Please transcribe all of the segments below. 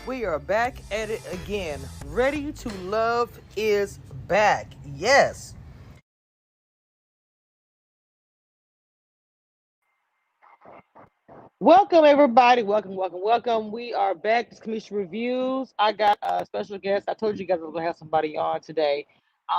We are back at it again. Ready to Love is back. Yes. Welcome, everybody. Welcome. We are back. This Commission Reviews. I got a special guest. I told you guys I was going to have somebody on today.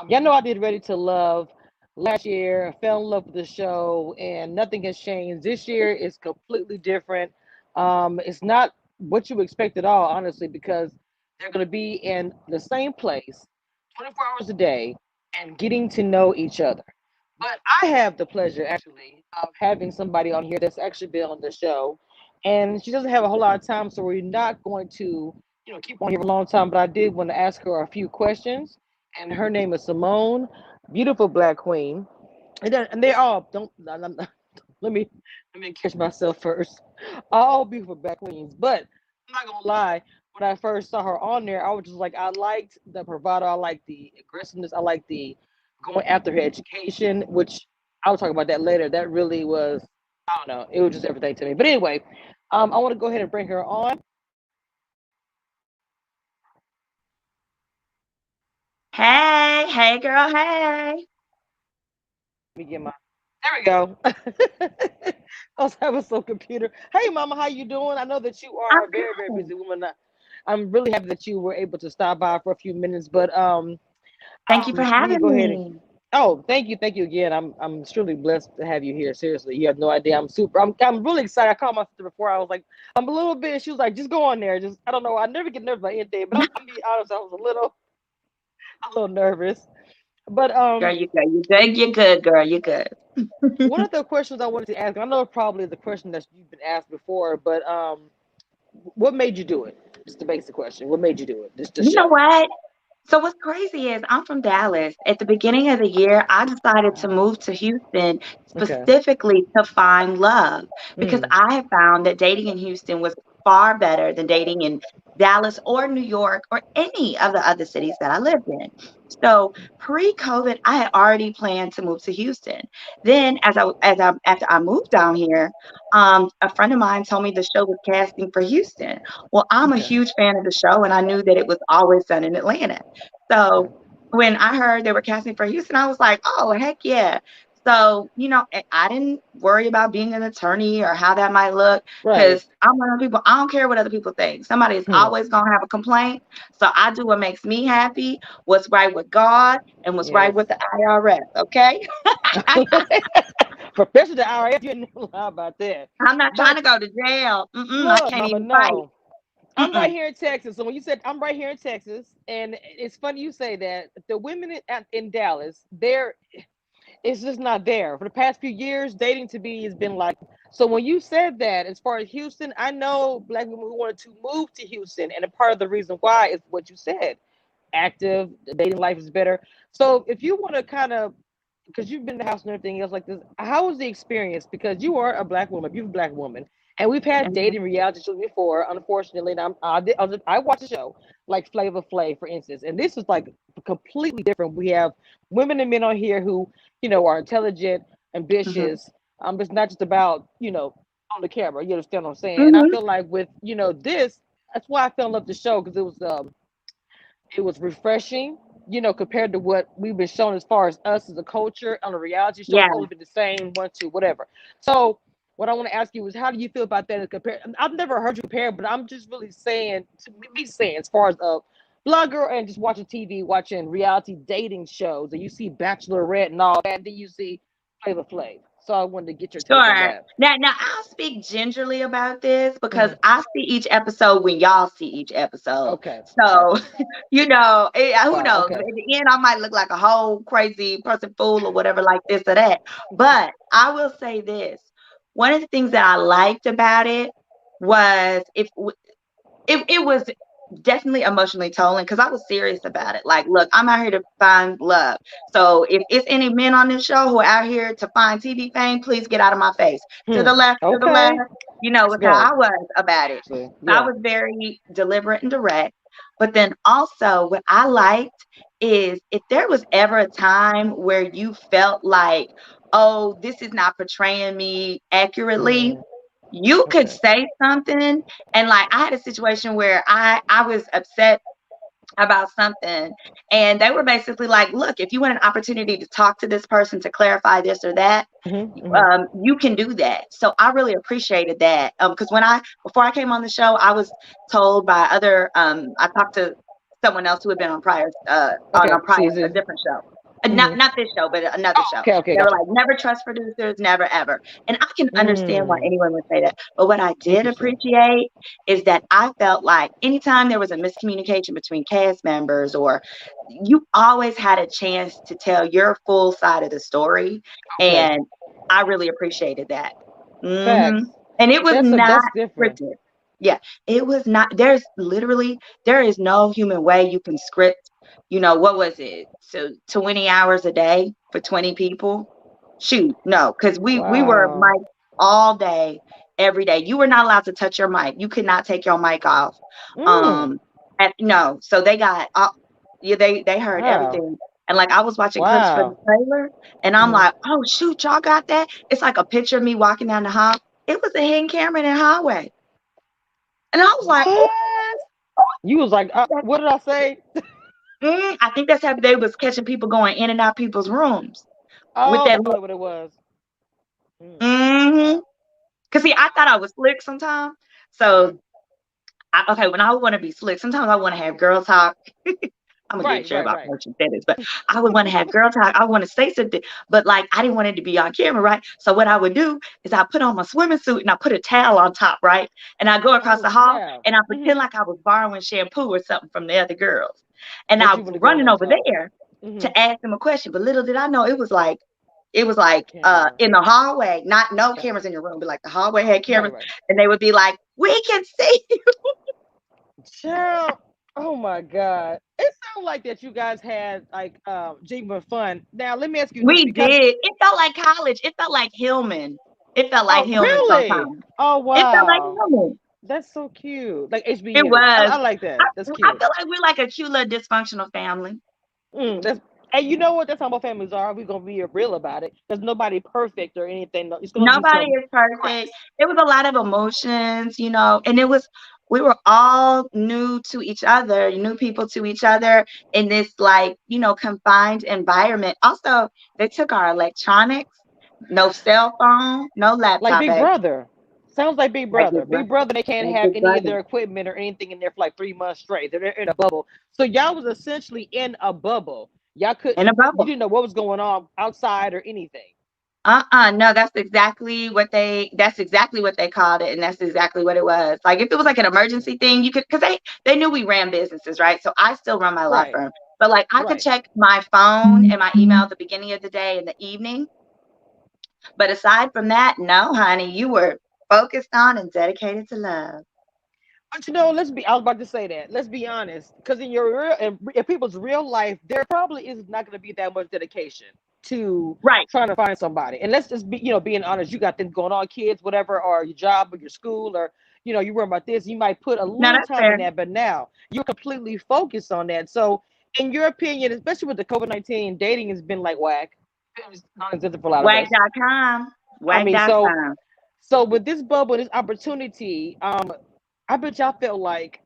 Y'all know I did Ready to Love last year. I fell in love with the show, and nothing has changed. This year is completely different. It's not what you expect at all, honestly, because they're going to be in the same place 24 hours a day and getting to know each other. But I have the pleasure, actually, of having somebody on here that's actually been on the show. And she doesn't have a whole lot of time, so we're not going to, keep on here for a long time. But I did want to ask her a few questions. And her name is Symone, beautiful black queen. And they all don't. Let me let me catch myself first. All beautiful black queens, but I'm not gonna lie. When I first saw her on there, I was just like, I liked the bravado, I liked the aggressiveness, I liked the going after her education, which I'll talk about that later. That really was, I don't know, it was just everything to me. But anyway, I want to go ahead and bring her on. Hey, hey, girl, hey. Let me get my. There we go. I was having some computer. Hey, Mama, how you doing? I know that you are a I'm very, very good. busy woman. I'm really happy that you were able to stop by for a few minutes. But Thank you for let me having go ahead and. me. Oh, thank you again. I'm truly blessed to have you here. Seriously, you have no idea. I'm really excited. I called my sister before. I was like, I'm a little bit. She was like, just go on there. Just I don't know. I never get nervous about anything, but I'm be honest. I was a little nervous. But Girl, you good. You good. You good, girl. You good. one of the questions I wanted to ask, I know it's probably the question that you've been asked before, but what made you do it? Just the basic question. What made you do it? Just the You know show. what? So what's crazy is I'm from Dallas. At the beginning of the year, I decided to move to Houston Okay. specifically to find love because Hmm. I have found that dating in Houston was far better than dating in Dallas or New York or any of the other cities that I lived in. So pre-COVID, I had already planned to move to Houston. Then as I after I moved down here, a friend of mine told me the show was casting for Houston. Well, I'm a Okay. huge fan of the show, and I knew that it was always done in Atlanta. So Okay. when I heard they were casting for Houston, I was like, oh, heck yeah. So, I didn't worry about being an attorney or how that might look Right. because I'm one of the people, I don't care what other people think. Somebody is Hmm. always going to have a complaint. So I do what makes me happy, what's right with God, and what's right Yes. with the IRS. Okay. Professor the IRS, you ain't never lie about that. I'm not trying But to go to jail. I look, can't Mama, even fight. no. I'm right Mm-mm. here in Texas. So when you said I'm right here in Texas, and it's funny you say that, the women in Dallas, it's just not there. For the past few years, dating to me has been like. So when you said that, as far as Houston, I know black women who wanted to move to Houston, and a part of the reason why is what you said. Active, the dating life is better. So if you want to kind of, because you've been in the house and everything else like this, how was the experience? Because you are a black woman, you're a black woman, and we've had Mhm. dating reality shows before. Unfortunately, and I watched a show like Flavor Flav, for instance, and this is like completely different. We have women and men on here who are intelligent, Mhm. ambitious. It's not just about on the camera. You understand what I'm saying? And I Mhm. feel like with this, that's why I fell in love with the show because it was refreshing, compared to what we've been shown as far as us as a culture on a reality show. Yeah. It's always been the same, one, two, whatever. So, what I want to ask you is, how do you feel about that? Compare, I've never heard you compare, but I'm just really saying, to me saying, as far as a blogger and just watching TV, watching reality dating shows, and you see Bachelorette and all that, and then you see Flavor Flav. So I wanted to get your take on Sure. that. Now I'll speak gingerly about this because Hmm. I see each episode when y'all see each episode. Okay, So, gotcha. who Wow. knows? At Okay. the end, I might look like a whole crazy person fool or whatever, like this or that. But I will say this: one of the things that I liked about it was it was definitely emotionally tolling because I was serious about it. Like, look, I'm out here to find love. So if it's any men on this show who are out here to find TV fame, please get out of my face. Hmm. To the left, Okay. Let's was how go. I was about it. Seriously. So I Yeah. was very deliberate and direct. But then also what I liked is if there was ever a time where you felt like, oh, this is not portraying me accurately, Hmm. You could Okay. say something, and like I had a situation where I was upset about something, and they were basically like, look, if you want an opportunity to talk to this person to clarify this or that, Mm-hmm. you can do that. So I really appreciated that, because before I came on the show, I was told by other, I talked to someone else who had been on Okay. a prior, a Season. different show. Mm-hmm. Not this show, but another Oh, show. okay. Okay. They were Gotcha. like, never trust producers, never ever. And I can understand why Mm. anyone would say that. But what I did Interesting. appreciate is that I felt like anytime there was a miscommunication between cast members, or you always had a chance to tell your full side of the story. Okay. And I really appreciated that. Facts. And it was not That's different. scripted. Yeah, it was not. There is no human way you can script, what was it? So 20 hours a day for 20 people? Shoot, no, because we were Wow. mic all day, every day. You were not allowed to touch your mic. You could not take your mic off. Mm. Um, and no, so they got, yeah, they heard Wow. everything. And like I was watching clips for the Wow. trailer, and I'm Hmm. like, oh shoot, y'all got that? It's like a picture of me walking down the hall. It was a hidden camera in the hallway, and I was like, oh, What? You was like, what did I say? I think that's how they was catching people going in and out people's rooms with Oh, that that's look. probably what it was. Mm. Mm-hmm. Cause see, I thought I was slick sometimes. Okay. So okay, when I want to be slick, sometimes I want to have girl talk. I'm gonna get in Right. trouble Right. about Right. merchant this, but I would want to have girl talk. I want to say something, but like I didn't want it to be on camera, right? So what I would do is I put on my swimming suit and I put a towel on top, right? And I go across Oh the hall snap. and I Hmm. pretend like I was borrowing shampoo or something from the other girls, and But I you was would have gone running on over top. there Hmm. to ask them a question. But little did I know it was like Camera. in the hallway, not no Okay. cameras in your room, but like the hallway had Right. cameras, Right. and they would be like, "We can see." Child. Oh my God. It sounds like that you guys had like genuine fun. Now let me ask you this We because did. It felt like college. It felt like Hillman. It felt like oh Hillman really? sometimes. Oh It felt like wow. Hillman. That's so cute. Like It HBU. was. I like I, that. That's I cute. feel like we're like a cute little dysfunctional family. That's and you know what? That's how most families are. We're gonna be real about it. There's nobody perfect or anything. It's gonna be Nobody some is perfect. cracks. It was a lot of emotions, and we were all new to each other, new people to each other in this like, confined environment. Also, they took our electronics, no cell phone, no Like laptop, Big baby. Brother. Sounds like Big Like Brother. big Big brother. Brother, they can't Like have big any of brother. their equipment or anything in there for like 3 months straight. They're in a bubble. So y'all was essentially in a bubble. Y'all In a couldn't, you bubble. didn't know what was going on outside or anything. No, that's exactly what they called it, and that's exactly what it was. Like if it was like an emergency thing, you could, because they knew we ran businesses, right? So I still run my law Right, firm. But like I could right. check my phone and my email at the beginning of the day and the evening. But aside from that, no, honey, you were focused on and dedicated to love. But I was about to say that. Let's be honest. Because in your in people's real life, there probably is not going to be that much dedication to Right. trying to find somebody. And let's just be, being honest, you got things going on, kids, whatever, or your job or your school, or, you worry about this. You might put a No, little that's time in fair. that, but now you're completely focused on that. So, in your opinion, especially with the COVID-19, dating has been like whack. It's non-existent for a lot of us. Wag.com. I mean, so Wag.com. so with this bubble, this opportunity, I bet y'all felt like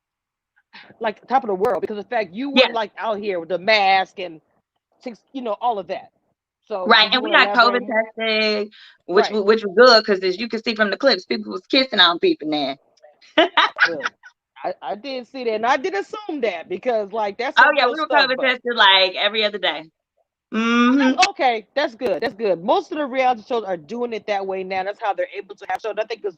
top of the world because of the fact you weren't Yeah. like out here with the mask and all of that. So Right. did you And we want to got elaborate COVID more? tested, which Right. which was good because as you can see from the clips, people was kissing on people now. Look, I did see that, and I did assume that because like that's Oh some yeah, real we were stuff. COVID But tested like every other day. Mm-hmm. that's okay. That's good. That's good. Most of the reality shows are doing it that way now. That's how they're able to have shows. I think it's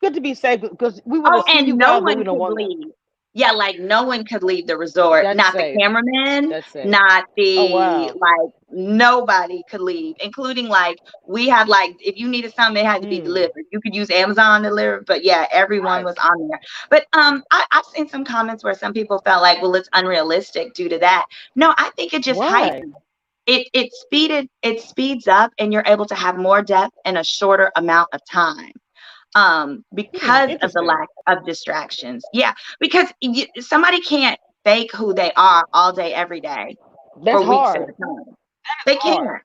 good to be safe because we would Oh, have seen and you no guys, but one we don't could want to. leave. Yeah, like no one could leave the resort. That's Not the safe. cameramen, That's safe. not Oh the wow. like nobody could leave, including like we had like if you needed something, it had to be Mm, delivered. You could use Amazon delivered, but yeah, everyone right. was on there. But I've seen some comments where some people felt like, well, it's unrealistic due to that. No, I think it just Why? heightened. It speeds up and you're able to have more depth in a shorter amount of time, because of the Interesting. lack of distractions. Yeah, because somebody can't fake who they are all day every day That's for weeks at hard. a time. That's They hard. can't.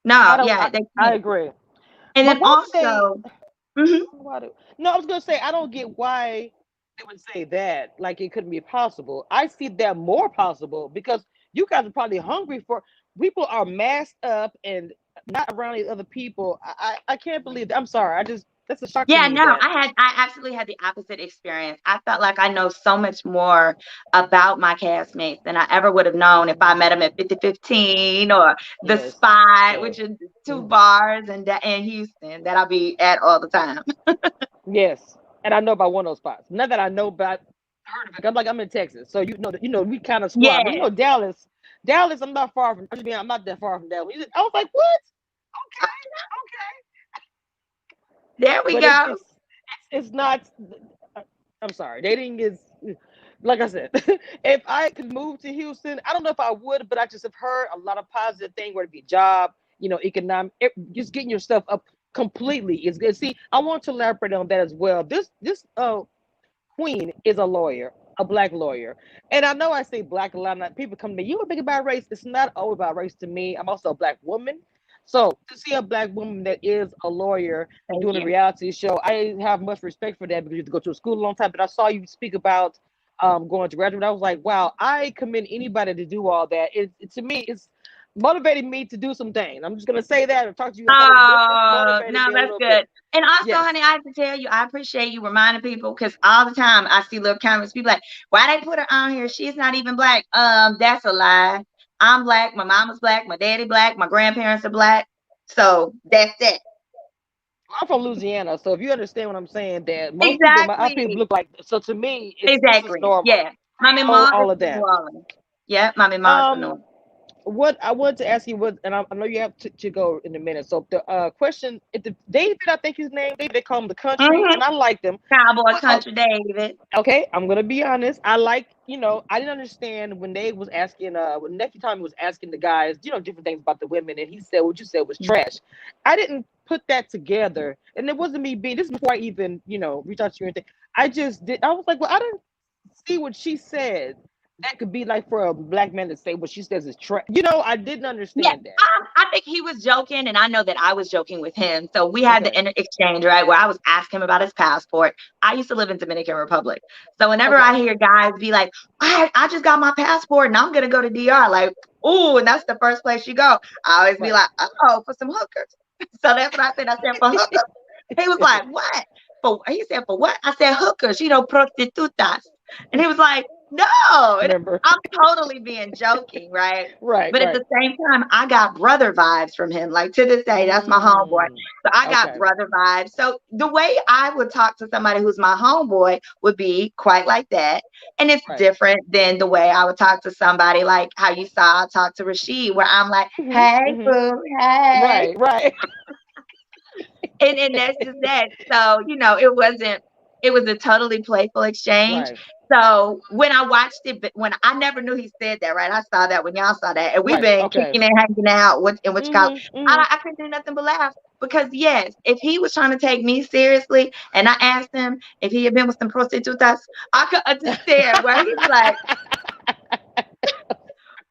No, I don't. yeah, they I can't. agree. And But then what would they? also, Hmm. No, I was gonna say I don't get why they would say that. Like it couldn't be possible. I see that more possible because you guys are probably hungry for. People are masked up and not around these other people. I can't believe that. I'm sorry. I just that's a shock to Yeah, me no, that I absolutely had the opposite experience. I felt like I know so much more about my castmates than I ever would have known if I met them at 5015 or the yes, Spot, which yes, is two mm, bars in Houston that I'll be at all the time. yes. And I know about one of those spots. Not that I know about heard of it. I'm like I'm in Texas, so we kind of squad. But Yeah, Dallas, Dallas. I'm not far from. I mean, I'm not that far from Dallas. I was like, what? Okay, there we but it's go. it's not. I'm sorry, dating is like I said. If I could move to Houston, I don't know if I would, but I just have heard a lot of positive things, whether it be job, economic, just getting your stuff up completely is good. See, I want to elaborate on that as well. This queen is a lawyer, a black lawyer. And I know I say black a lot. And people come to me, you don't think about race. It's not all about race to me. I'm also a black woman. So to see a black woman that is a lawyer Thank doing a you. reality show, I have much respect for that because you have to go to a school a long time. But I saw you speak about going to graduate. I was like, wow, I commend anybody to do all that. To me, it's motivated me to do some things. I'm just gonna say that and talk to you outside of the business. Oh, Motivated no, me a that's little bit. good. And also, Yes. honey, I have to tell you, I appreciate you reminding people because all the time I see little comments, people like, why they put her on here? She's not even black. That's a lie. I'm black. My mama's black. My daddy black. My grandparents are black. So that's it. I'm from Louisiana, so if you understand what I'm saying, that most people, our people Exactly. look like. So to me, this is Exactly. normal. Yeah. My All, mama is all of from New that. Orleans. Yeah, my mama is from New Um, Orleans. what I wanted to ask you was, and I know you have to go in a minute. So the question, if the David, I think his name, David, they call him the country, Hmm. and I like them. Cowboy But Country David. okay, I'm gonna be honest. I like, I didn't understand when they was asking, when Nephew Tommy was asking the guys, different things about the women, and he said what you said was trash. I didn't put that together, and it wasn't me being. This is before I even, reach out to you or anything. I just did. I was like, well, I didn't see what she said. That could be like for a black man to say what she says is trash. I didn't Yeah, understand that. I think he was joking, and I know that I was joking with him. So we had the Okay. exchange, right, where I was asking him about his passport. I used to live in Dominican Republic, so whenever Okay. I hear guys be like, I just got my passport and I'm gonna go to DR," like, ooh, and that's the first place you go. I always be Right. like, oh, for some hookers. So that's what I said. I said for hookers. He was like, what? He said for what? I said hookers, prostitutas, and he was like, no, Remember? I'm totally being joking, right? Right. But at Right. the same time, I got brother vibes from him. Like to this day, that's my homeboy. Mm, So I got okay. brother vibes. So the way I would talk to somebody who's my homeboy would be quite like that. And it's Right. different than the way I would talk to somebody like how you saw I talk to Rashid, where I'm like, Hmm. hey, Hmm. boo, hey. Right. Right. And that's just that. So, it was a totally playful exchange. Right. So when I watched it, but when I never knew he said that, right? I saw that when y'all saw that. And we've Right. been Okay. kicking and hanging out in which college. Hmm. Hmm. I couldn't do nothing but laugh because yes, if he was trying to take me seriously and I asked him if he had been with some prostitutas, I could understand where he'd be like,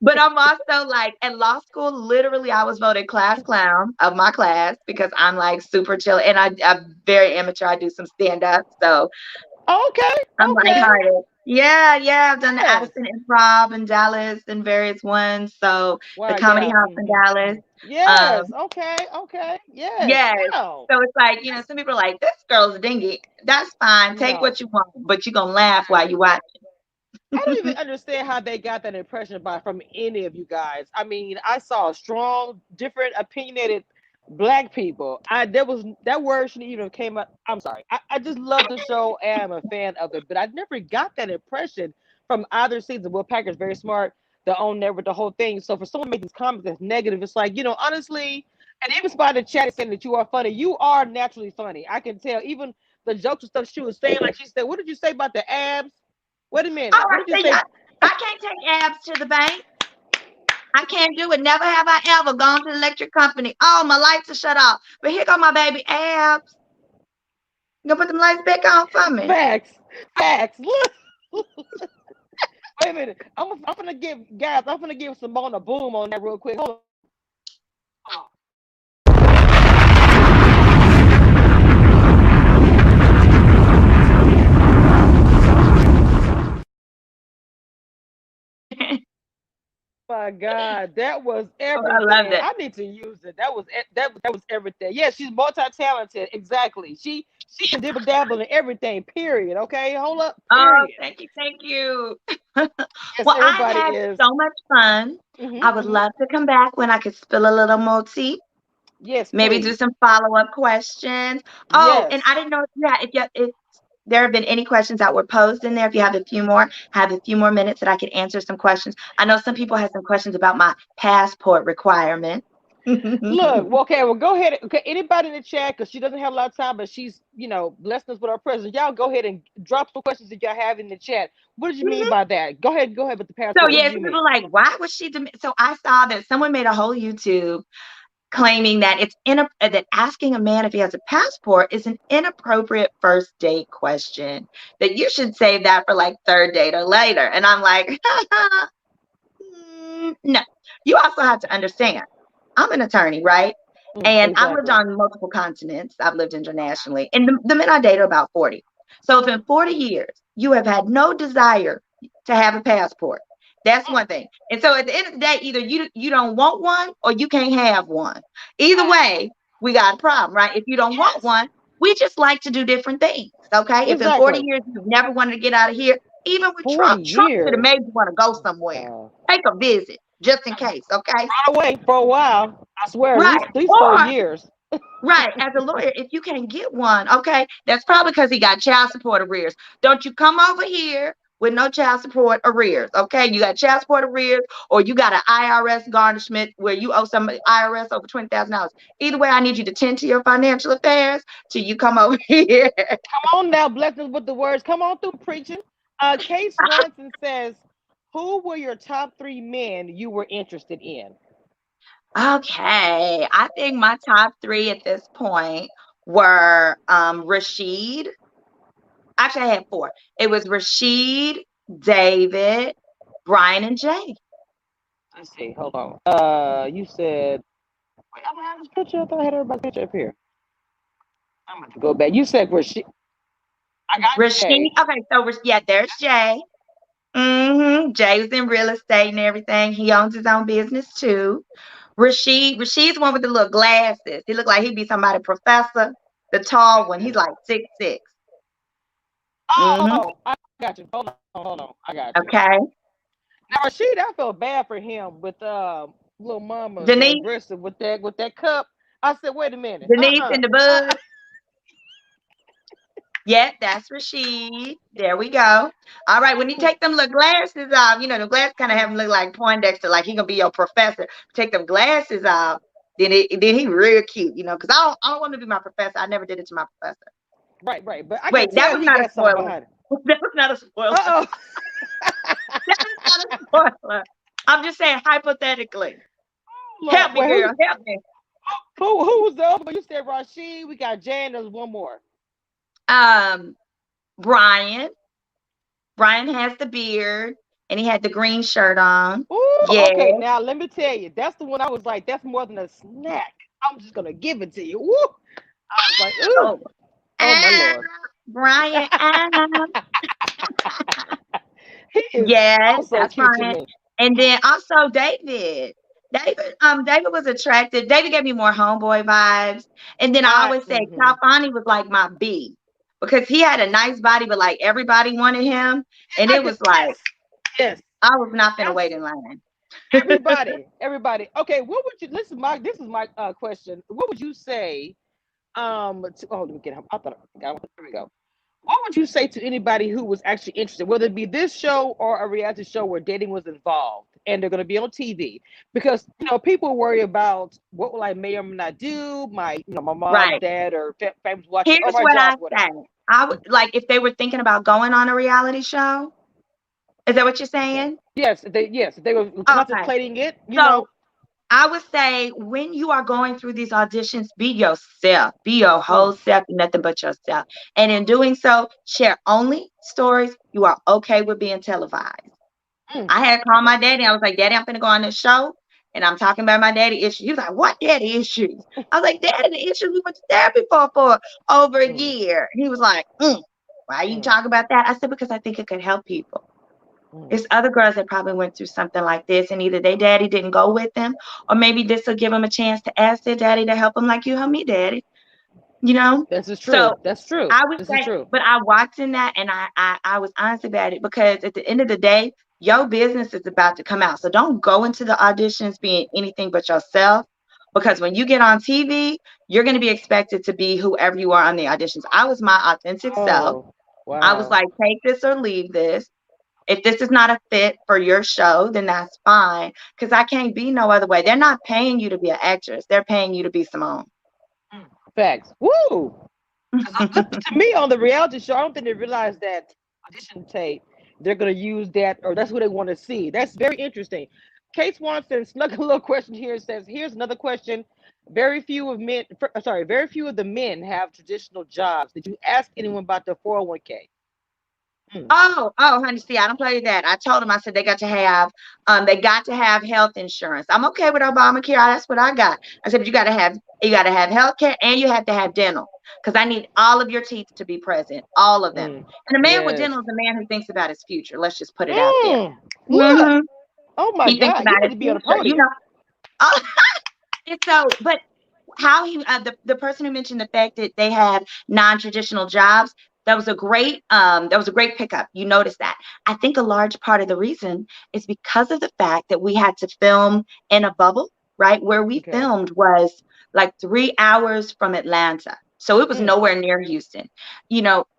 but I'm also like at law school, literally, I was voted class clown of my class because I'm like super chill and I'm very amateur. I do some stand up. So Okay. I'm Okay. lighthearted. Yeah, yeah. I've done the Yes. Addison Improv in Dallas and various ones. So the Wow. Comedy Yeah. House in Hmm. Dallas. Um, Yes. Okay. Okay. Yes. yes. Wow. So it's like, some people are like, this girl's dingy. That's fine. Take what No. you want, but you're gonna laugh while you watch. I don't even understand how they got that impression from any of you guys. I mean, I saw strong, different, opinionated black people. There was that word shouldn't even came out. I'm sorry. I just love the show and I'm a fan of it, but I never got that impression from either season. Will Packer's very smart, the own network, the whole thing. So for someone to make these comments that's negative, it's like, honestly, and even somebody in the chat is saying that you are funny. You are naturally funny. I can tell. Even the jokes and stuff she was saying, like she said, what did you say about the abs? Wait a Oh, minute. What I did you say, say? I can't take abs to the bank. I can't do it. Never have I ever gone to the electric company. Oh, my lights are shut off. But here go my baby abs. You gonna put them lights back on for me? Facts. Facts. Look. Wait a minute. I'm gonna give guys. I'm gonna give Symone a boom on that real quick. Hold on. My God, that was I love everything. it. I need to use it. That was everything. Yeah, she's multi-talented. Exactly. She can dibble dabble in everything. Period. Okay, hold up. Oh, Period. thank you, thank you. Yes, Well, I everybody had is. so much fun. I would Hmm. love to come back when I could spill a little more tea. Yes, Maybe do please. some follow-up questions. Oh, and I Yes. didn't know, yeah, if there have been any questions that were posed in there, if you have a few more, have a few more minutes that I could answer some questions. I know some people had some questions about my passport requirement. Look, well, okay, well, go ahead. Okay, anybody in the chat, because she doesn't have a lot of time, but she's, blessing us with our presence. Y'all go ahead and drop some questions that y'all have in the chat. What did you mean by that? Go ahead with the So passport. What yeah, did you some mean? people are like, why was she? So I saw that someone made a whole YouTube claiming that that asking a man if he has a passport is an inappropriate first date question. That you should save that for like third date or later. And I'm like, no. You also have to understand, I'm an attorney, right? And I've lived Exactly. on multiple continents. I've lived internationally. And the men I date are about 40. So if in 40 years you have had no desire to have a passport, that's one thing. And so at the end of the day, either you don't want one or you can't have one. Either way, we got a problem, right? If you don't want Yes. one, we just like to do different things. Okay. If in 40 Exactly. years you've never wanted to get out of here, even with 40 Trump should have years. made you want to go Oh my somewhere. God. Take a visit just in case. Okay. Run away for a while. I swear, Right. at least 4 Or years. right, as a lawyer, if you can't get one, okay, that's probably because he got child support arrears. Don't you come over here with no child support arrears, okay? You got child support arrears, or you got an IRS garnishment where you owe some IRS over $20,000. Either way, I need you to tend to your financial affairs till you come over here. Come on now, blessings with the words. Come on through preaching. Case Swanson says, "Who were your top 3 men you were interested in?" Okay, I think my top three at this point were Rashid. Actually, I had four. It was Rashid, David, Brian, and Jay. Let's see. Hold on. You said, wait, I don't have this picture. I thought I had everybody's picture up here. I'm going to go back. You said where she? I got Rashid. Jay. Okay, so yeah, there's Jay. Jay's in real estate and everything. He owns his own business too. Rashid's the one with the little glasses. He looked like he'd be somebody professor. The tall one. He's like 6'6". Mm-hmm. Oh, I got you. Hold on. I got you. Okay. Now Rashid, I felt bad for him with little mama, the Denise, aggressive with that cup. I said, wait a minute. Denise in the bud. Yeah, that's Rashid. There we go. All right. When you take them little glasses off, the glasses kind of have him look like Poindexter, like he gonna be your professor. Take them glasses off, then he real cute, because I don't want to be my professor. I never did it to my professor. Right. But I Wait, can that tell was he not a got something spoiler. behind it. That was not a spoiler. Uh That is not a spoiler. I'm just saying hypothetically. Lord, Help me, wait, girl. Help me. who was the other one? You said Rashid. We got Jay, and there's one more. Um, Brian. Brian has the beard and he had the green shirt on. Ooh, Yeah. okay. Now let me tell you, that's the one I was like, that's more than a snack. I'm just gonna give it to you. Woo! I was like, ooh, Oh, oh my ah, lord. Brian. Ah. He is Yes, so that's cute to Brian. me. And then also David. David was attractive. David gave me more homeboy vibes. And then I always say Mm-hmm. Calfani was like my B because he had a nice body, but like everybody wanted him. And it was like Yes. I was not finna That's wait in line. everybody. Okay, what would you this is my question. What would you say let me get him. I thought I forgot. There we go. What would you say to anybody who was actually interested, whether it be this show or a reality show where dating was involved and they're going to be on TV? Because people worry about what will I may or may not do. My mom, Right. dad, or families watching, or Here's my what job, I whatever. say. I would like if they were thinking about going on a reality show. Is that what you're Okay. saying? Yes, they were Okay. contemplating it. So I would say when you are going through these auditions, be yourself, be your whole Mm, self, nothing but yourself. And in doing so, share only stories you are okay with being televised. mm. I had called Okay. my daddy. I was like, Daddy, I'm going to go on this show. And I'm talking about my daddy issues. He was like, what daddy issues? I was like, Daddy, the issues we went to therapy for over a Mm, year. He was like, why are you mm. talking about that? I said, because I think it could help people. Mm. It's other girls that probably went through something like this, and either their daddy didn't go with them, or maybe this will give them a chance to ask their daddy to help them, like you helped me, daddy. You know. This is So true. That's true. I would This is say, true. but I watched in that, and I was honest about it, because at the end of the day, your business is about to come out. So don't go into the auditions being anything but yourself, because when you get on TV, you're going to be expected to be whoever you are on the auditions. I was my authentic self. Oh, I was wow. like, take this or leave this. If this is not a fit for your show, then that's fine. Because I can't be no other way. They're not paying you to be an actress. They're paying you to be Symone. Facts. Woo! Because to me, on the reality show, I don't think they realize that audition tape, they're going to use that, or that's what they want to see. That's very interesting. Kate Swanson snuck a little question here and says, here's another question. Very few of the men have traditional jobs. Did you ask anyone about their 401k? Hmm. Oh, honey, see, I don't play with that. I told them, I said they got to have health insurance. I'm okay with Obamacare. That's what I got. I said, but you got to have health care, and you have to have dental, because I need all of your teeth to be present, all of them. Mm. And a man with Yes. dental is a man who thinks about his future. Let's just put it out there. Mm. What? hmm Oh my He thinks God. You about need his to be on the future, podium. And so, but how he the person who mentioned the fact that they have non-traditional jobs, that was a great pickup. You notice that. I think a large part of the reason is because of the fact that we had to film in a bubble, right? Where we Okay. filmed was like 3 hours from Atlanta, so it was Mm. nowhere near Houston.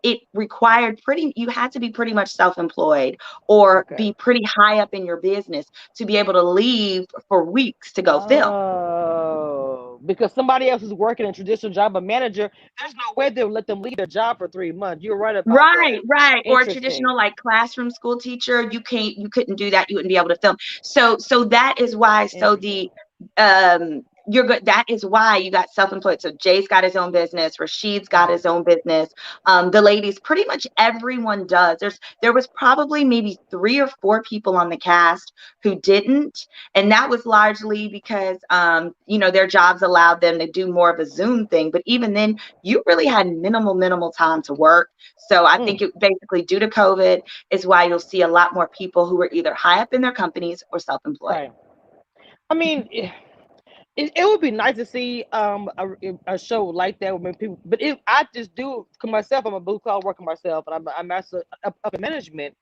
It required you had to be pretty much self-employed, or Okay. be pretty high up in your business to be able to leave for weeks to go film. Oh, because somebody else is working a traditional job, a manager, there's no way they'll let them leave their job for 3 months. You're right about that. Right, right. Or a Interesting. traditional like classroom school teacher, you couldn't do that. You wouldn't be able to film. So that is why. So Interesting. the you're good. That is why you got self-employed. So Jay's got his own business. Rashid's got Mhm. his own business. The ladies, pretty much everyone does. There was probably maybe 3 or 4 people on the cast who didn't, and that was largely because their jobs allowed them to do more of a Zoom thing. But even then, you really had minimal time to work. So I think Mm. it basically, due to COVID, is why you'll see a lot more people who are either high up in their companies or self-employed. Right. I mean, it would be nice to see a show like that with people, but if I just do for myself, I'm a blue collar worker myself, and I'm also up in management.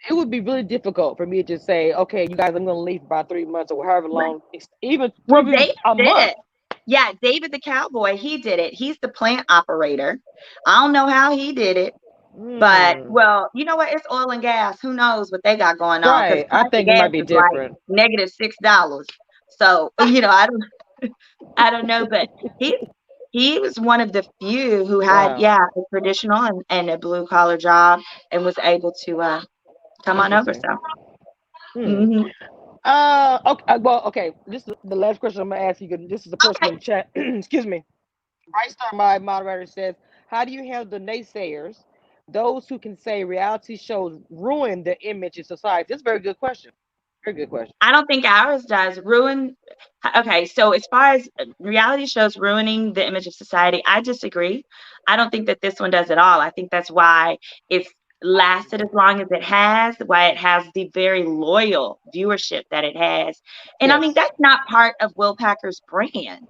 It would be really difficult for me to just say, okay, you guys, I'm going to leave for about 3 months or however Right. long, even Well, even David a did month. it. Yeah, David the cowboy, he did it. He's the plant operator. I don't know how he did it, but Mm. well, you know what? It's oil and gas. Who knows what they got going on? Because Right. I price of think it gas might be is like different. -$6. So I don't know, but he was one of the few who had, Wow. a traditional and a blue collar job, and was able to come on over. Interesting. So Hmm. hmm Okay. Well, okay. This is the last question I'm gonna ask you. 'Cause this is a person okay. in the chat. Excuse me. Bright Star, my moderator says, "How do you handle the naysayers, those who can say reality shows ruin the image in society?" That's a very good question. Very good question. I don't think ours does ruin. Okay, so as far as reality shows ruining the image of society, I disagree. I don't think that this one does at all. I think that's why it's lasted as long as it has, why it has the very loyal viewership that it has. And I mean, Yes. that's not part of Will Packer's brand.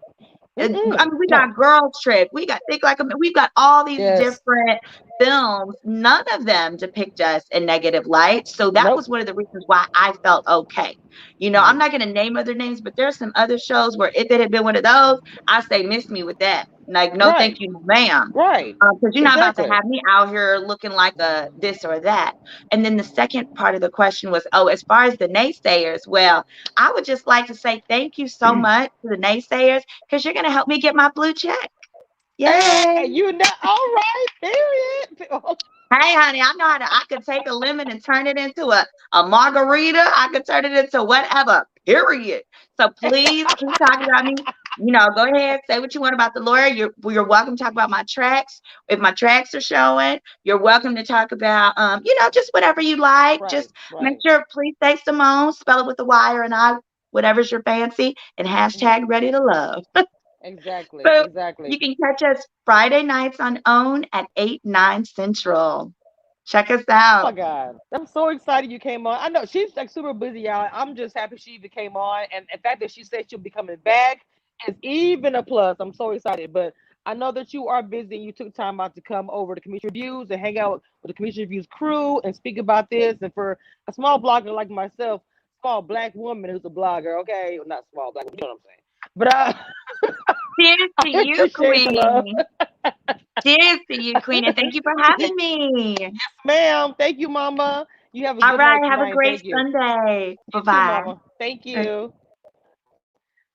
I Mm-mm. mean, we No. got Girl Trip, we got Think Like a Man, we've got all these Yes. different films. None of them depict us in negative light. So that Nope. was one of the reasons why I felt okay. I'm Hmm. not going to name other names, but there's some other shows where if it had been one of those, I say miss me with that. Like, no, thank Right. you, no, ma'am. Right. Because you're not about to Exactly. have me out here looking like a this or that. And then the second part of the question was, oh, as far as the naysayers, well, I would just like to say thank you so much to the naysayers, because you're going to help me get my blue check. Yay. Hey, you know. All right. Period. Hey, honey, I know how to. I could take a lemon and turn it into a margarita. I could turn it into whatever, period. So please keep talking about me. Go ahead, say what you want about the lawyer. You're welcome to talk about my tracks. If my tracks are showing, you're welcome to talk about, just whatever you like. Right. Just make Right. sure, please say Symone, spell it with a Y or an I, whatever's your fancy, and Mhm. hashtag ready to love. Exactly. So Exactly. you can catch us Friday nights on OWN at 8, 9 Central. Check us Oh my out. God. I'm so excited you came on. I know she's like super busy, y'all. I'm just happy she even came on. And the fact that she said she'll be coming back is even a plus. I'm so excited. But I know that you are busy and you took time out to come over to Commission Reviews and hang out with the Commission Reviews crew and speak about this. And for a small blogger like myself, small black woman who's a blogger, okay? Well, not small black, you know what I'm saying. But Cheers to I you, appreciate the love. Queen. Cheers to you, Queen, and thank you for having me. Ma'am. Thank you, Mama. You have a All good night right, have a tonight. great Thank you. Sunday. You too, Bye-bye. Mama. Thank you.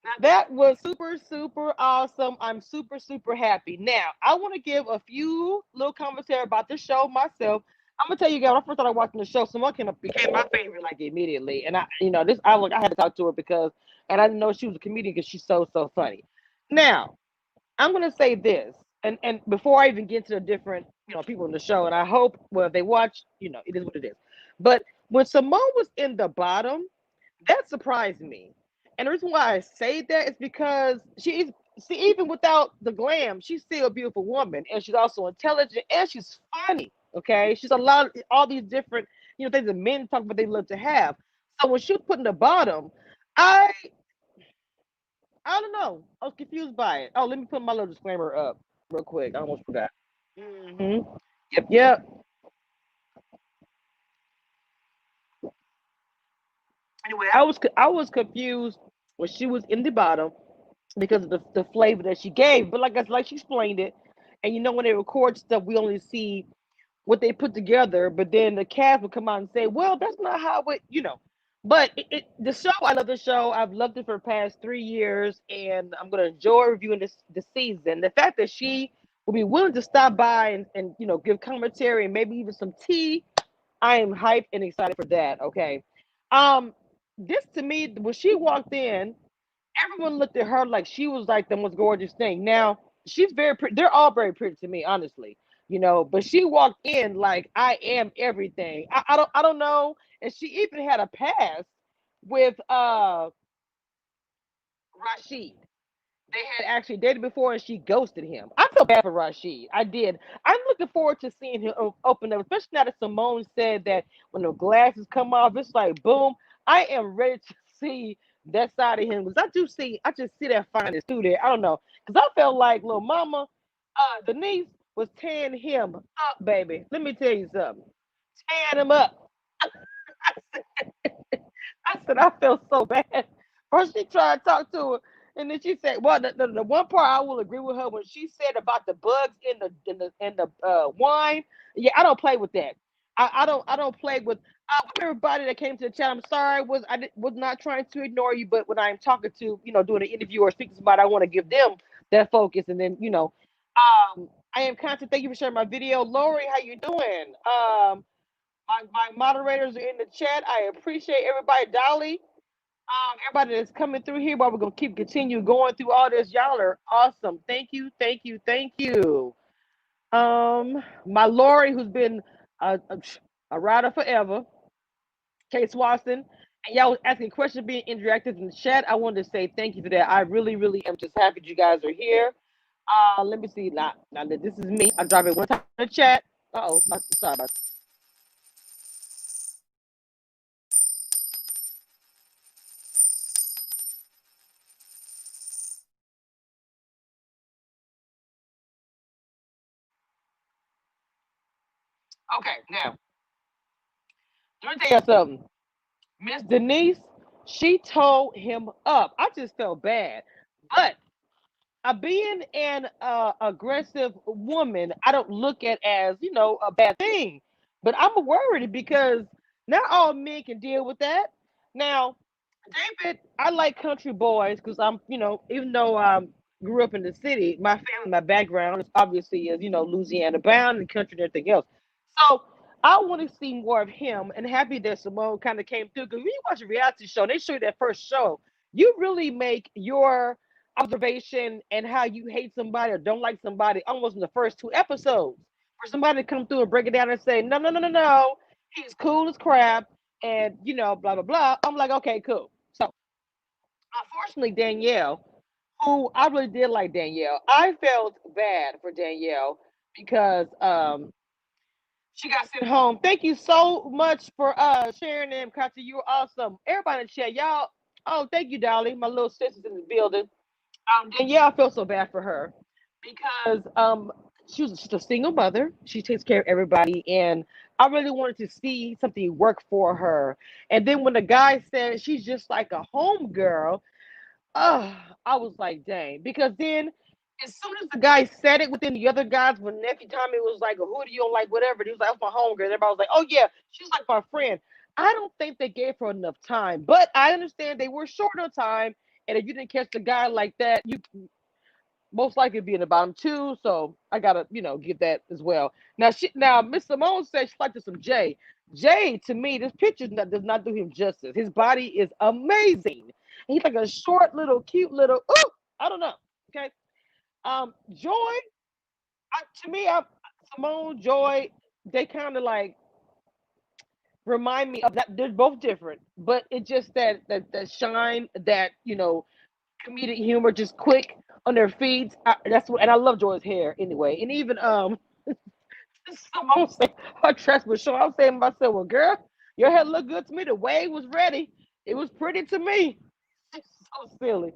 Now that was super, super awesome. I'm super, super happy. Now, I want to give a few little commentary about the show myself. I'm gonna tell you guys, when I first started watching the show, someone came up became my favorite like immediately. And I had to talk to her because and I didn't know she was a comedian because she's so so funny. Now, I'm gonna say this, and before I even get to the different, people in the show, and I hope well if they watch, it is what it is. But when Simone was in the bottom, that surprised me. And the reason why I say that is because she is, see, even without the glam, she's still a beautiful woman. And she's also intelligent and she's funny. Okay. She's a lot of all these different, things that men talk about they love to have. So when she was put in the bottom, I I don't know. I was confused by it. Oh, let me put my little disclaimer up real quick. I almost forgot. hmm Yep, yep. Anyway, I was confused when she was in the bottom because of the flavor that she gave. But like she explained it, and when they record stuff, we only see what they put together. But then the cast would come out and say, "Well, that's not how it." But the show, I love the show. I've loved it for the past 3 years, and I'm gonna enjoy reviewing this season. The fact that she will be willing to stop by and give commentary and maybe even some tea, I am hyped and excited for that. Okay, um, this to me when she walked in, everyone looked at her like she was like the most gorgeous thing. Now she's very pretty. They're all very pretty to me, honestly. But she walked in like I am everything. I don't know. And she even had a past with Rashid. They had actually dated before and she ghosted him. I feel bad for Rashid. I did. I'm looking forward to seeing him open up, especially now that Simone said that when the glasses come off, it's like boom. I am ready to see that side of him because I just see that fineness through there. I don't know. Because I felt like little mama, Denise was tearing him up, baby. Let me tell you something. Tearing him up. I said, I felt so bad. First, she tried to talk to her, and then she said, "Well, the one part I will agree with her when she said about the bugs in the wine. Yeah, I don't play with that. I don't play with everybody that came to the chat. I'm sorry, was not trying to ignore you, but when I'm talking to doing an interview or speaking to somebody, I want to give them that focus, and then I am content. Thank you for sharing my video, Lori. How you doing? My moderators are in the chat. I appreciate everybody. Dolly, everybody that's coming through here, but we're gonna continue going through all this. Y'all are awesome. Thank you, thank you, thank you. My Lori, who's been a rider forever, Kate Swanson, and y'all was asking questions, being interactive in the chat. I wanted to say thank you for that. I really, really am just happy you guys are here. Let me see. Now that this is me, I'm dropping one time in the chat. Oh, sorry about that. Okay, now let me tell you something. Miss Denise, she told him up. I just felt bad. But being an aggressive woman, I don't look at as, a bad thing. But I'm worried because not all men can deal with that. Now, David, I like country boys because even though I grew up in the city, my family, my background is obviously is, Louisiana bound and country and everything else. So I want to see more of him and happy that Simone kind of came through because when you watch a reality show, and they show you that first show, you really make your observation and how you hate somebody or don't like somebody almost in the first two episodes. For somebody to come through and break it down and say, no, no, no, no, no, he's cool as crap and, blah, blah, blah. I'm like, okay, cool. So unfortunately, Danielle, who I really did like Danielle, I felt bad for Danielle because She got sent home. Thank you so much for sharing them, Katya. You were awesome. Everybody in the chat, y'all. Oh, thank you, Dolly. My little sister's in the building. And yeah, I feel so bad for her because she's a single mother. She takes care of everybody, and I really wanted to see something work for her. And then when the guy said she's just like a home girl, oh, I was like, dang. Because then, as soon as the guy said it within the other guys, when nephew Tommy was like, who do you don't like, whatever, he was like, that's my homegirl. Everybody was like, oh, yeah, she's like my friend. I don't think they gave her enough time, but I understand they were short on time. And if you didn't catch the guy like that, you most likely be in the bottom two. So I gotta, give that as well. Now Miss Symone said she liked some Jay. Jay, to me, this picture does not do him justice. His body is amazing. He's like a short, little, cute, little. Ooh, I don't know. Okay. Joy. To me, Symone, Joy. They kind of like remind me of that. They're both different, but it's just that shine, that comedic humor, just quick on their feet. That's what, and I love Joy's hair anyway. And even Simone said her dress was short. I was saying to myself, well, girl, your hair looked good to me. The wave was ready. It was pretty to me. So silly.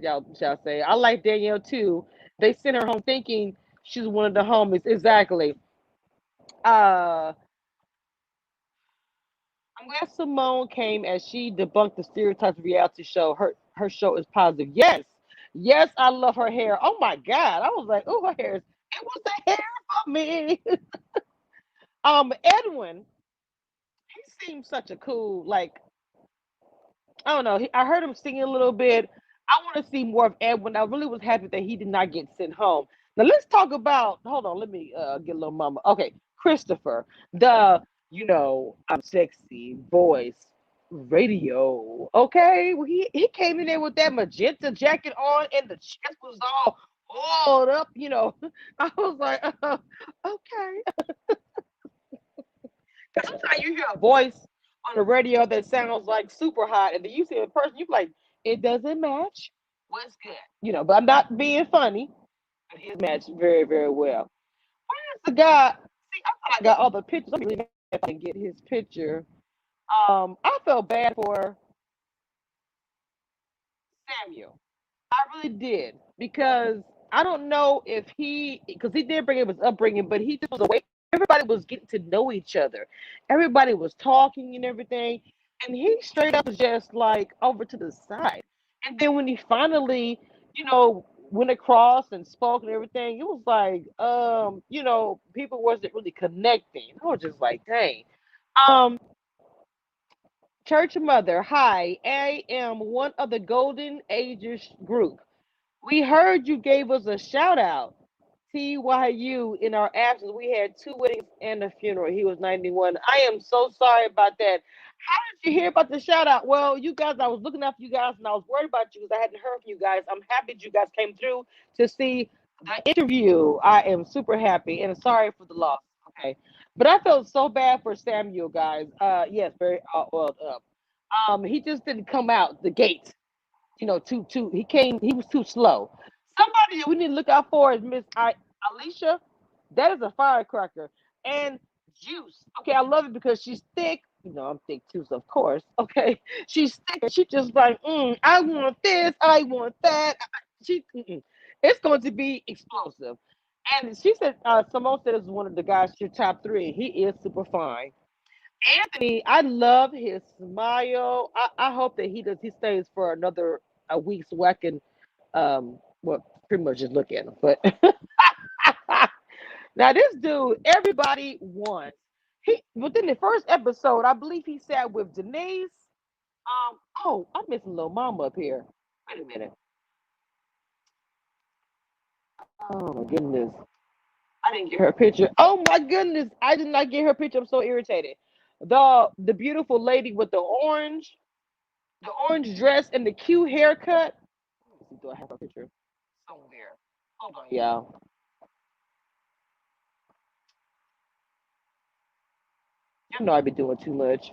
Y'all shall say. I like Danielle too. They sent her home thinking she's one of the homies. Exactly. Uh, I'm glad Simone came as she debunked the stereotypes of reality show. Her show is positive. Yes. Yes, I love her hair. Oh my God. I was like, oh, her hair is it was the hair for me. Edwin, he seems such a cool, like, I don't know. I heard him singing a little bit. I want to see more of Edwin. I really was happy that he did not get sent home. Now let's talk about. Hold on, let me get a little mama. Okay, Christopher, the sexy voice radio. Okay, well, he came in there with that magenta jacket on, and the chest was all oiled up. I was like, okay. Because sometimes you hear a voice on the radio that sounds like super hot, and then you see a person, you're like, it doesn't match. What's good? But I'm not being funny. But his matched very, very well. Where's the guy? See, I thought I got all the pictures. Let me see if I can get his picture. I felt bad for Samuel. I really did because I don't know if because he did bring up his upbringing, but he just was away. Everybody was getting to know each other. Everybody was talking and everything, and he straight up was just like over to the side. And then when he finally, went across and spoke and everything, it was like, people wasn't really connecting. I was just like, dang. Um, Church Mother, hi. I am one of the Golden Ages group. We heard you gave us a shout out. TYU, in our absence, we had two weddings and a funeral. He was 91. I am so sorry about that. How did you hear about the shout out? Well, you guys, I was looking after you guys and I was worried about you because I hadn't heard from you guys. I'm happy that you guys came through to see the interview. I am super happy and sorry for the loss. Okay. But I felt so bad for Samuel, guys. Yes, very oiled up. He just didn't come out the gate, too. He was too slow. Somebody we need to look out for is Miss Alicia. That is a firecracker. And Juice. Okay, I love it because she's thick. I'm thick too, so of course. Okay, she's thick and she just like, I want this, I want that. It's going to be explosive. And she said, Simone said, is one of the guys, your top three. He is super fine. Anthony, I love his smile. I hope that he stays for another a week so I can well pretty much just look at him. But now this dude, everybody wants. He within the first episode, I believe he sat with Denise. Oh, I'm missing little mama up here. Wait a minute. Oh my goodness. I didn't get her picture. Oh my goodness. I did not get her picture. I'm so irritated. The beautiful lady with the orange dress and the cute haircut. Let me see, do I have her picture somewhere? Hold on, y'all. You know I be doing too much.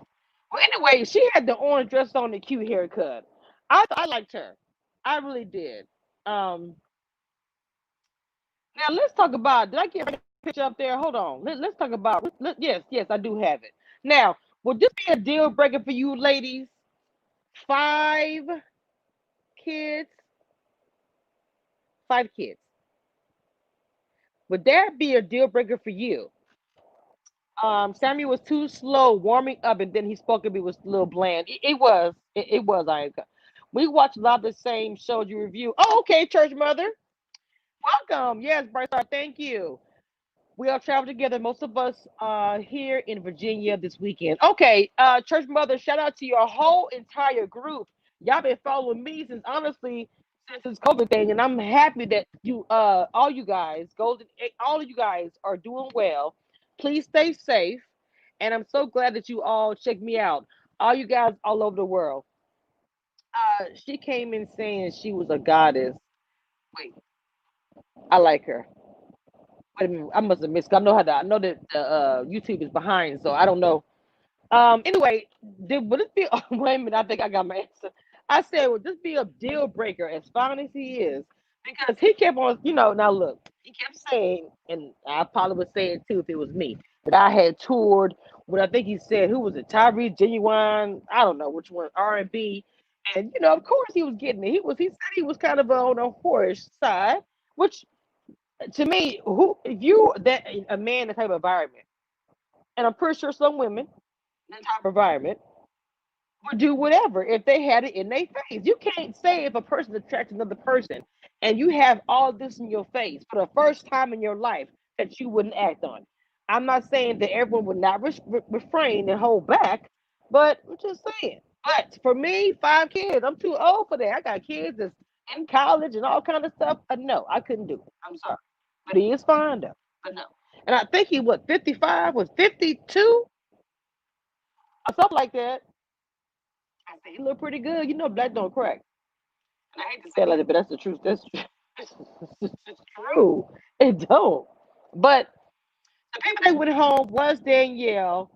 Well, anyway, she had the orange dress on, the cute haircut. I liked her. I really did. Now let's talk about. Did I get picture up there. Hold on. Let's talk about. Yes, I do have it. Now, would this be a deal breaker for you, ladies? 5 kids, 5 kids. Would that be a deal breaker for you? Sammy was too slow warming up, and then he spoke and it was a little bland. It was. It was. We watched a lot of the same shows you review. Oh, okay, church mother. Welcome. Yes, Bright Star. Thank you. We all traveled together. Most of us here in Virginia this weekend. Okay, church mother. Shout out to your whole entire group. Y'all been following me since honestly since this COVID thing, and I'm happy that you all you guys, all of you guys are doing well. Please stay safe, and I'm so glad that you all checked me out. All you guys all over the world. She came in saying she was a goddess. Wait, I like her. Wait a minute, I must have missed. I know how to. I know that the YouTube is behind, so I don't know. Anyway, would it be? Oh, wait a minute. I think I got my answer. I said, would this be a deal breaker as fine as he is? Because he kept on, now look, he kept saying, and I probably would say it too if it was me, that I had toured what I think he said, who was it, Tyree, Genuine, I don't know which one, R&B. And, of course he was getting it. He said he was kind of on a whorish side, which to me, if you that a man in that type of environment, and I'm pretty sure some women in that type of environment would do whatever if they had it in their face. You can't say if a person attracts another person and you have all this in your face for the first time in your life that you wouldn't act on. I'm not saying that everyone would not refrain and hold back, but I'm just saying. But for me, 5 kids, I'm too old for that. I got kids that's in college and all kind of stuff. No, I couldn't do it. I'm sorry. But he is fine though. But no. And I think he was 55, was 52, or something like that. I said, he look pretty good. Black don't crack. And I hate to say it like that, but that's the truth. That's it's true. It don't. But the people that went home was Danielle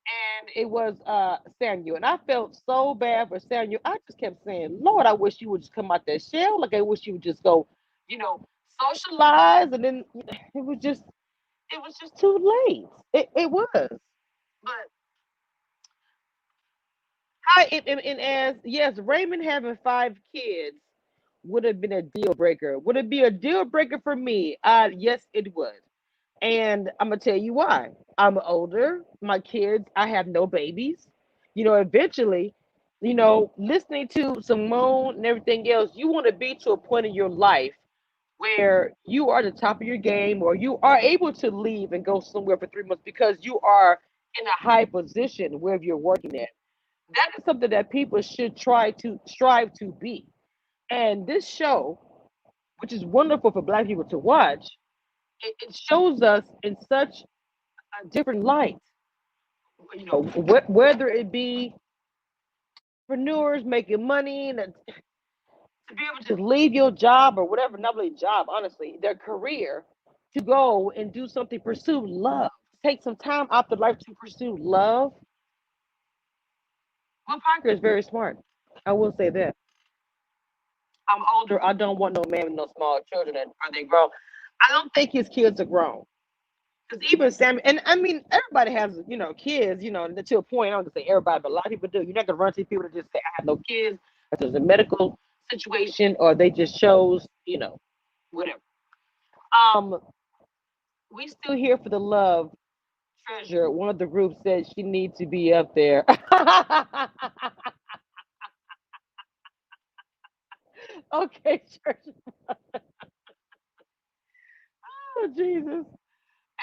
and it was Samuel. And I felt so bad for Samuel. I just kept saying, Lord, I wish you would just come out that shell. Like I wish you would just go, socialize. And then it was just too late. It was. But and as yes, Raymond having 5 kids would have been a deal breaker. Would it be a deal breaker for me? Yes, it would. And I'm gonna tell you why. I'm older. My kids, I have no babies. Eventually, listening to Symone and everything else, you want to be to a point in your life where you are at the top of your game or you are able to leave and go somewhere for 3 months because you are in a high position wherever you're working at. That is something that people should try to strive to be. And this show, which is wonderful for Black people to watch, it shows us in such a different light. Whether it be entrepreneurs making money and to be able to leave your job or whatever, not really job, honestly, their career to go and do something, pursue love, take some time out of life to pursue love. Will Parker is very smart. I will say that. I'm older. I don't want no man with no small children. And are they grown? I don't think his kids are grown. Because even Sammy, and I mean, everybody has, kids, to a point. I don't say everybody, but a lot of people do. You're not going to run to people to just say, I have no kids. If there's a medical situation or they just chose, whatever. Um, we still here for the love. Treasure, one of the groups said she needs to be up there. Okay, church. Oh, Jesus.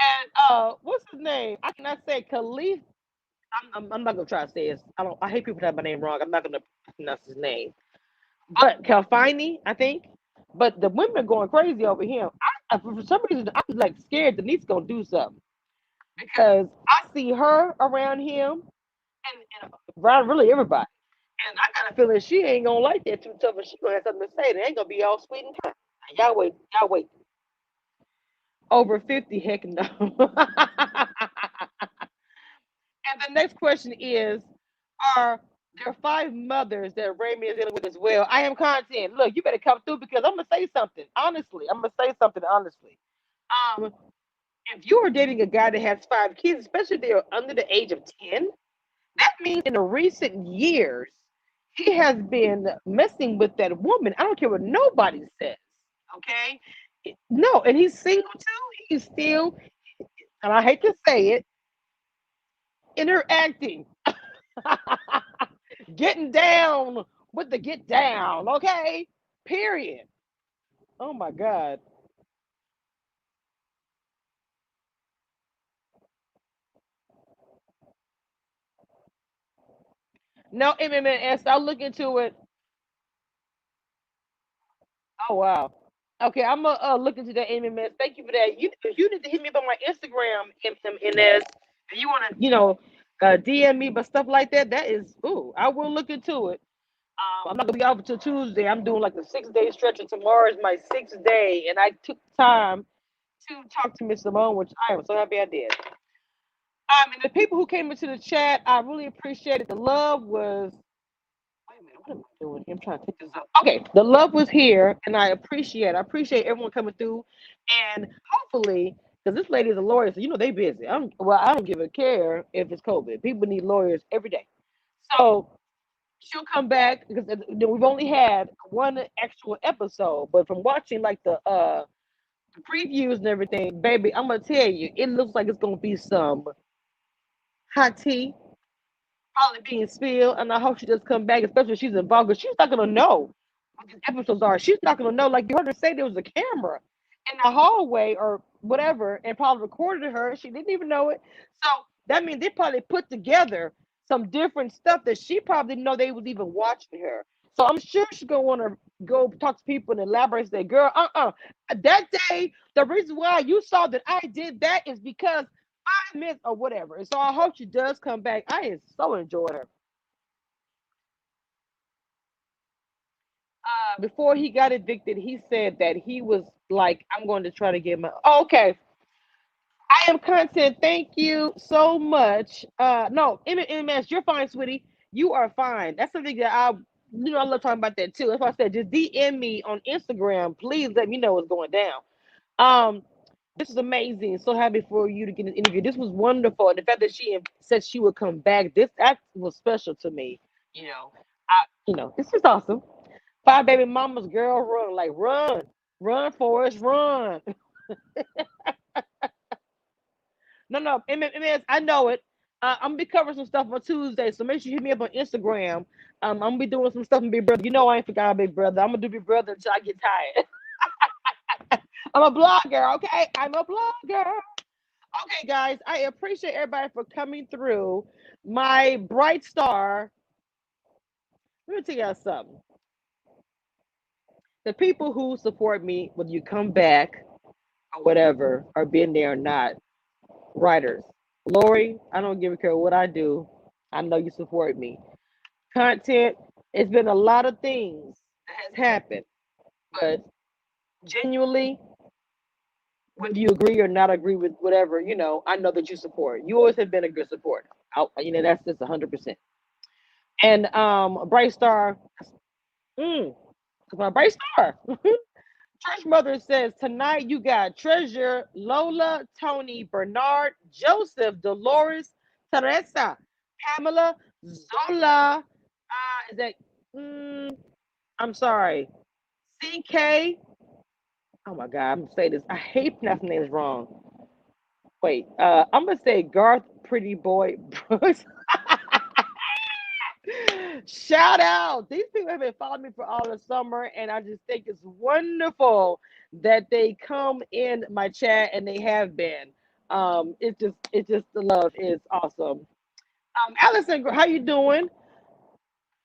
And what's his name? I cannot say Khalif. I'm not gonna try to say it. I hate people that have my name wrong. I'm not gonna pronounce his name. But Calfini, I think. But the women are going crazy over him. For some reason, I'm like scared Denise gonna do something because I see her around him and around really everybody. And I got a feeling she ain't gonna like that too tough, and she gonna have something to say. It ain't gonna be all sweet and kind. Y'all wait, y'all wait. Over 50, heck no. And the next question is, are there 5 mothers that Raymond is dealing with as well? I am content. Look, you better come through because I'm gonna say something. Honestly, I'm gonna say something honestly. Um, If you are dating a guy that has 5 kids, especially if they're under the age of 10, that means in the recent years, he has been messing with that woman. I don't care what nobody says. Okay? No, and he's single too. He's still, and I hate to say it, interacting, getting down with the get down. Okay? Period. Oh my God. No, MMS, I'll look into it. Oh wow. Okay, I'm gonna look into that MMS. Thank you for that. You need to hit me up on my Instagram, MMS, and you wanna DM me, but stuff like that. That is, ooh, I will look into it. I'm not gonna be off until Tuesday. I'm doing like a 6 day stretch, and tomorrow is my 6th day, and I took time to talk to Miss Symone, which I am so happy I did. And the people who came into the chat, I really appreciated. The love was. Wait a minute, what am I doing? I'm trying to take this up. Okay, the love was here, and I appreciate everyone coming through, and hopefully, because this lady is a lawyer, so they busy. I don't give a care if it's COVID. People need lawyers every day, so she'll come back because we've only had one actual episode, but from watching like the previews and everything, baby, I'm gonna tell you, it looks like it's gonna be some hot tea probably being spilled, and I hope she does come back, especially if she's involved, because she's not gonna know what these episodes are. She's not gonna know. Like you heard her say, there was a camera in the hallway or whatever, and probably recorded her. She didn't even know it. So that means they probably put together some different stuff that she probably didn't know they was even watching her. So I'm sure she's gonna want to go talk to people and elaborate. And say, "Girl, that day, the reason why you saw that I did that is because 5 minutes or whatever." And so I hope she does come back. I so enjoyed her. Before he got evicted, he said that he was like, "I'm going to try to get my." Oh, okay, I am content. Thank you so much. No, MS, you're fine, sweetie. You are fine. That's something that I love talking about that too. That's why I said just DM me on Instagram. Please let me know what's going down. Um, this is amazing. So happy for you to get an interview. This was wonderful. And the fact that she said she would come back, that was special to me. It's just awesome. 5 baby mamas, girl, run like run, Forrest, run. No, MS, I know it. I'm gonna be covering some stuff on Tuesday, so make sure you hit me up on Instagram. I'm gonna be doing some stuff on Big Brother. I ain't forgot Big Brother. I'm gonna do Big Brother until I get tired. I'm a blogger, okay? I'm a blogger. Okay, guys, I appreciate everybody for coming through. My bright star. Let me tell y'all something. The people who support me, whether you come back or whatever, or been there or not, writers. Lori, I don't give a care what I do. I know you support me. Content, it's been a lot of things that has happened, but genuinely, whether you agree or not agree with whatever, I know that you support. You always have been a good supporter. That's just 100%. And Bright Star, my Bright Star. Church Mother says tonight you got Treasure, Lola, Tony, Bernard, Joseph, Dolores, Teresa, Pamela, Zola. Is that? I'm sorry. CK. Oh my God, I'm gonna say this. I hate pronouncing names wrong. Wait, I'm gonna say Garth, Pretty Boy. Shout out. These people have been following me for all the summer, and I just think it's wonderful that they come in my chat, and they have been. It's just the love is awesome. Allison, how you doing?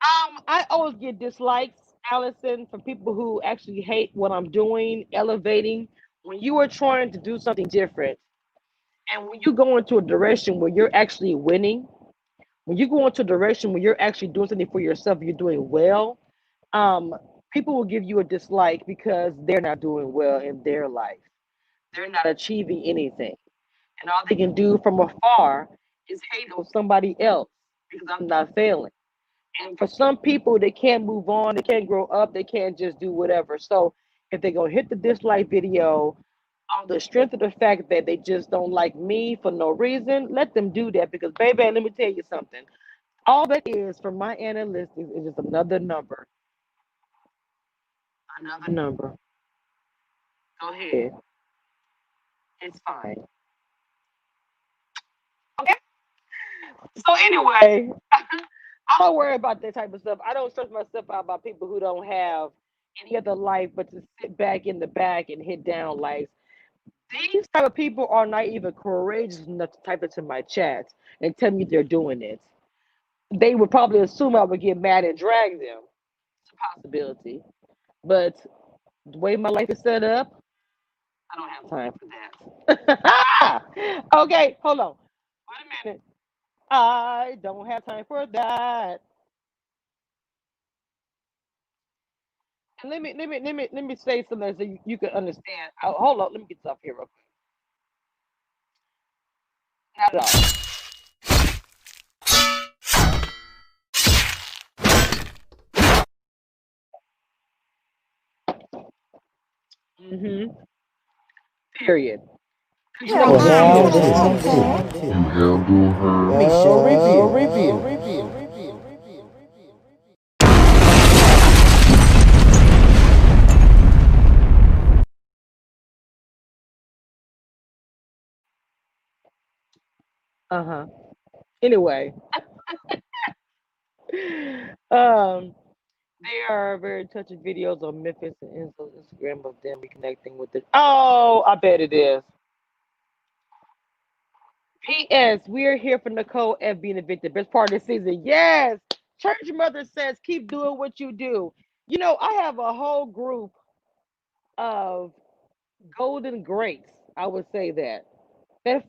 I always get dislikes, Allison, from people who actually hate what I'm doing, elevating. When you are trying to do something different, and when you go into a direction where you're actually winning, when you go into a direction where you're actually doing something for yourself, you're doing well, um, people will give you a dislike because they're not doing well in their life. They're not achieving anything. And all they can do from afar is hate on somebody else because I'm not failing. And for some people, they can't move on, they can't grow up, they can't just do whatever. So if they're going to hit the dislike video, On the strength of the fact that they just don't like me for no reason, let them do that because, baby, let me tell you something. All that is for my analytics is just another number. Another number. Go ahead. It's fine. Okay. So anyway, I don't worry about that type of stuff. I don't stress myself out about people who don't have any other life but to sit back in the back and hit down likes. These type of people are not even courageous enough to type into my chat and tell me they're doing it. They would probably assume I would get mad and drag them. It's a possibility. But the way my life is set up, I don't have time for that. Okay, hold on. Wait a minute. I don't have time for that. And let me say something so you can understand. Hold on, let me get this off here real quick. Not at all. Mm-hmm. Period. You know Well, who she how is. this is too. Let me show review. Uh-huh. Anyway, um, there are very touching videos on Memphis and Enzo's Instagram of them reconnecting with it. Oh, I bet it is. P.S. We are here for Nicole F being evicted. Best part of the season. Yes. Church mother says keep doing what you do. You know, I have a whole group of golden greats, I would say that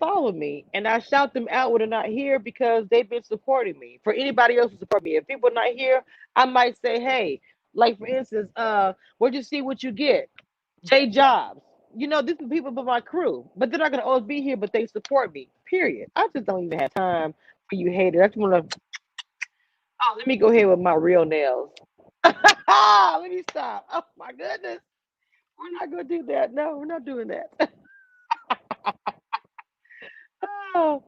follow me. And I shout them out when they're not here because they've been supporting me. For anybody else to support me. If people are not here, I might say, hey, like for instance, where'd you see what you get? J Jobs. You know, these are people of my crew, but they're not gonna always be here, but they support me. Period. I just don't even have time for you haters. I just wanna let me go ahead with my real nails. Let me stop. Oh my goodness. We're not gonna do that. No, we're not doing that. Oh,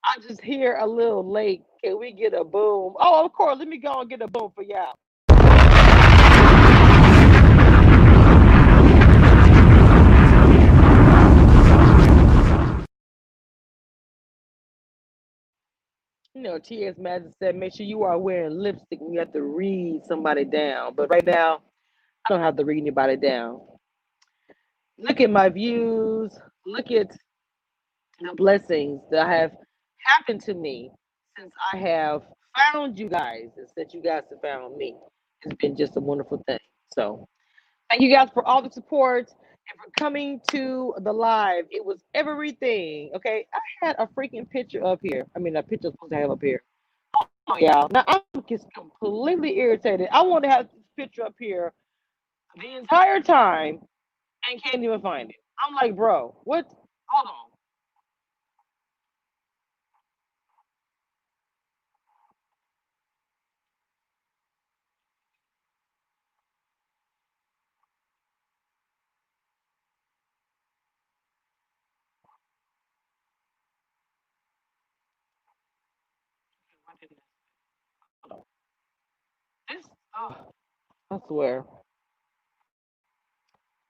I just hear a little late. Can we get a boom? Oh, of course. Let me go and get a boom for y'all. You know, T.S. Madison said, make sure you are wearing lipstick when you have to read somebody down. But right now, I don't have to read anybody down. Look at my views. Look at the blessings that have happened to me since I have found you guys and since you guys have found me. It's been just a wonderful thing. So thank you guys for all the support and for coming to the live. It was everything. Okay. I had a freaking picture up here. I mean, a picture I'm supposed to have up here. Oh, y'all. Now I'm just completely irritated. I want to have this picture up here the entire time and can't even find it. I'm like, bro, what? Hold on. Why didn't hold on. This, oh, I swear.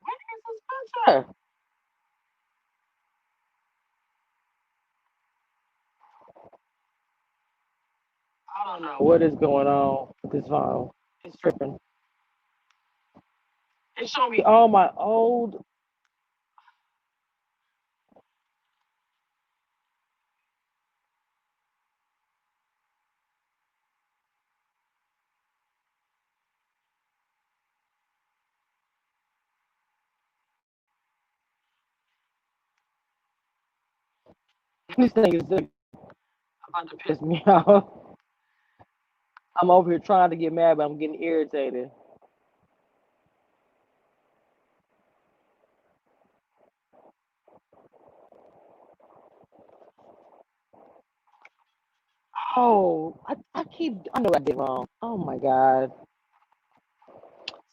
Where is this picture? I don't know what is going on with this phone. It's tripping. It's showing me all my old. This thing is about to piss me off. I'm over here trying to get mad, but I'm getting irritated. Oh, I know I did wrong. Oh my God.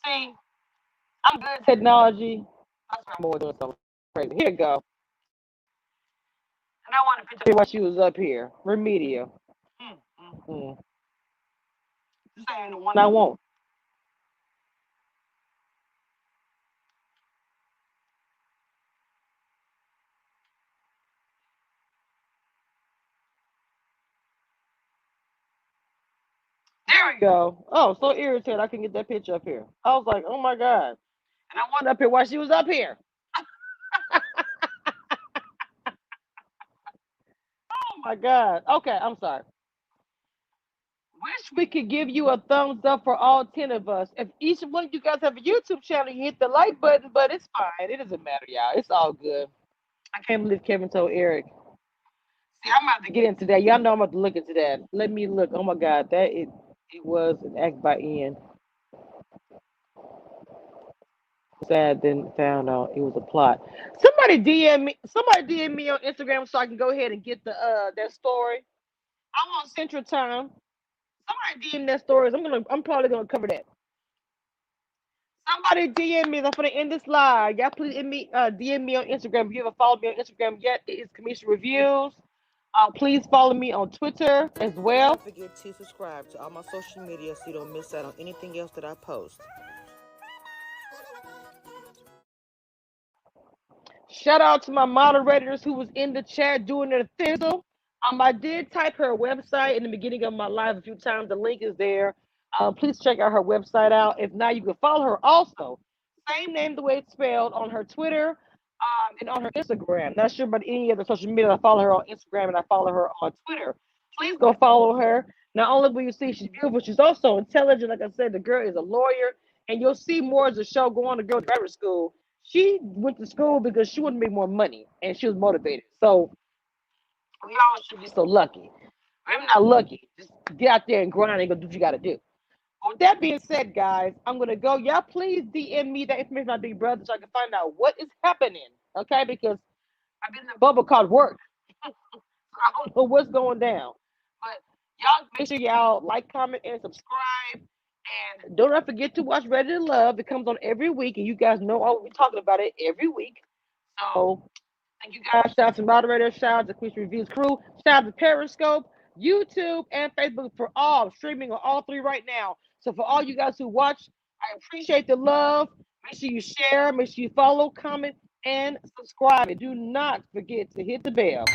See, I'm good at technology. I swear I'm always doing something. crazy. Here you go. And I want to picture while she was up here. Remedial. This ain't the one I want. There we go. Oh, so irritated I can get that picture up here. I was like, oh my God. And I wanted up here while she was up here. Oh my God. Okay, I'm sorry. Wish we could give you a thumbs up for all 10 of us. If each one of you guys have a YouTube channel, you hit the like button, but it's fine. It doesn't matter, y'all. It's all good. I can't believe Kevin told Eric. See, I'm about to get into that. Y'all know I'm about to look into that. Let me look. Oh my God, it was an act by Ian. Sad, then found out it was a plot. Somebody DM me on Instagram so I can go ahead and get the that story. I'm on Central Time. Somebody DM that story. I'm probably gonna cover that. Somebody DM me. I'm gonna end this live. Y'all please DM me on Instagram. If you haven't followed me on Instagram yet, it is Commission Reviews. Please follow me on Twitter as well. Don't forget to subscribe to all my social media so you don't miss out on anything else that I post. Shout out to my moderators who was in the chat doing their thizzle. I did type her website in the beginning of my live a few times. The link is there. Please check out her website out. If not, you can follow her also. Same name the way it's spelled on her Twitter and on her Instagram. Not sure about any other social media. I follow her on Instagram and I follow her on Twitter. Please go follow her. Not only will you see she's beautiful, she's also intelligent. Like I said, the girl is a lawyer. And you'll see more as the show go on to go to graduate school. She went to school because she wanted to make more money and she was motivated. So we all should be so lucky. I'm not lucky. Just get out there and grind and go do what you got to do. With that being said, guys, I'm going to go. Y'all please DM me that information on Big Brother so I can find out what is happening. Okay? Because I've been in a bubble called work. I don't know what's going down. But y'all make sure y'all like, comment, and subscribe. And don't forget to watch Ready to Love. It comes on every week, and you guys know we're talking about it every week. So thank you guys. Shout out to moderators. Shout out to Commission Reviews crew. Shout out to Periscope, YouTube, and Facebook for all streaming on all three right now. So for all you guys who watch, I appreciate the love. Make sure you share. Make sure you follow, comment, and subscribe. And do not forget to hit the bell.